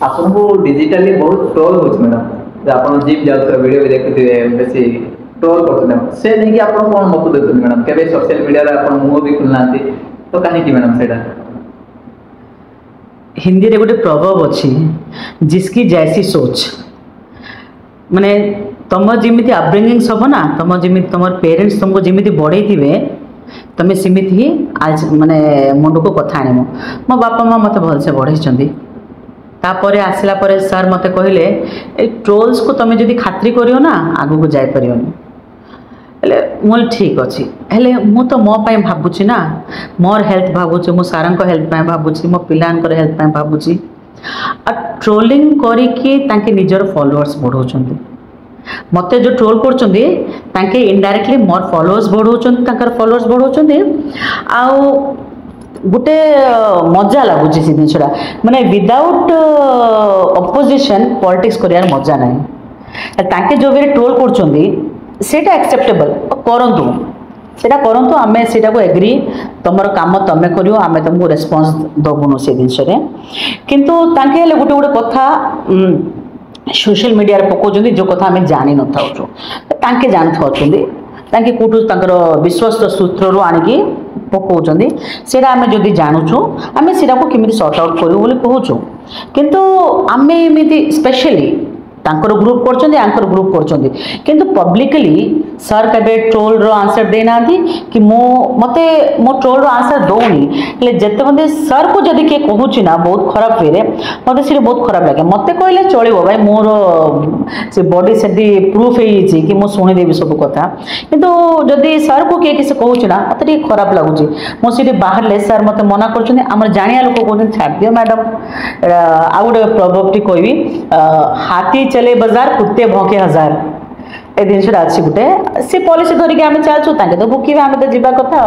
आपन को डिजिटली बहुत ट्रोल होछ मैडम जे आपन जिम जाउतर वीडियो भी देखिथिबे बेसी ट्रोल करथुन से नहीं कि आपन कोन मत देथुन मैडम केबे सोशल मीडिया रे आपन मुंह भी खुलनांती तो काहे कि मैडम सेटा हिंदी रे गोटे प्रभाव अच्छी जिसकी जैसी सोच माने तुम जमी अपब्रिंगिंग सब ना तुम जमी तुम पेरेंट्स तुमको जमी बढ़े थे तुम सेमिति ही आज माने मुंड को कथा आने मो बापा माँ मत भलसे बढ़ई तापर आसला पर सर मत कहले ट्रोल्स को तुम जदि खातिर करियो ना आगू को जाई परियोनी मुझे ठीक अच्छी हेले मु तो मो पाई भावुची ना मोर हेल्थ भावुची मो सारंग को हेल्थ पाई भावुची मो पिलांकर हेल्थ पाई भावुची आ ट्रोलिंग करिके तांके निजर फॉलोअर्स बढ़ाउछन्ती मते जो ट्रोल करछन्ती तांके इनडायरेक्टली मोर फॉलोअर्स बढ़ाउछन्ती तांकर फॉलोअर्स बढ़ाउछन्ती आउ गोटे मजा लगुच से जिनसा माने विदाउट अपोजिशन पॉलिटिक्स करियार मजा नहीं तांके जो भी ट्रोल करछन्ती सेटा एक्सेप्टेबल करंतु सेटा करंतु आमे सेटा को एग्री तमर काम तमे करियो आमे तुमको रेस्पॉन्स दबुनो से जिनसा रे किंतु तांके ले गोटे गोटे कथा सोशल मीडिया रे पकोजंदी जो कथा आमे जानि न थाउचो तांके जान थाउचंदी तांके कोटु तांकर विश्वस्त सूत्र रो आनिकी पकोजंदी सेटा आमे जदी जानुछु आमे सेटा को किमिति सॉर्ट आउट करियो बोली कहूछु किंतु आमे एमिति स्पेशली तांकर ग्रुप करछन्ती आंकर ग्रुप करछन्ती किंतु पब्लिकली सर केबे ट्रोल रो आंसर देना कि मते मो ट्रोल रो आंसर दोनी ले जते बंदे सर को जदी के कहूची ना बहुत खराब फेरे मते सिरे बहुत खराब लागे मते कहले चलिबो भाई मोर से बॉडी सेडी प्रूफ हेची कि मो सुनि देबी सब कथा किंतु जदी सर को के किसे कहूची ना मते ठी खराब लागुची मो सिरे बाहर ले सर मते मना करछन्ती हमर जानिया लोक कहछन छाड़ दियो मैडम आ गुडे प्रॉब्लम कहबी हाथी चले बाजार कुत्ते भौंके हजार ए दिन अच्छी गोटे सी पॉलिसी धरिक आम चलचु तो भुकबे आम तो जावा कथा।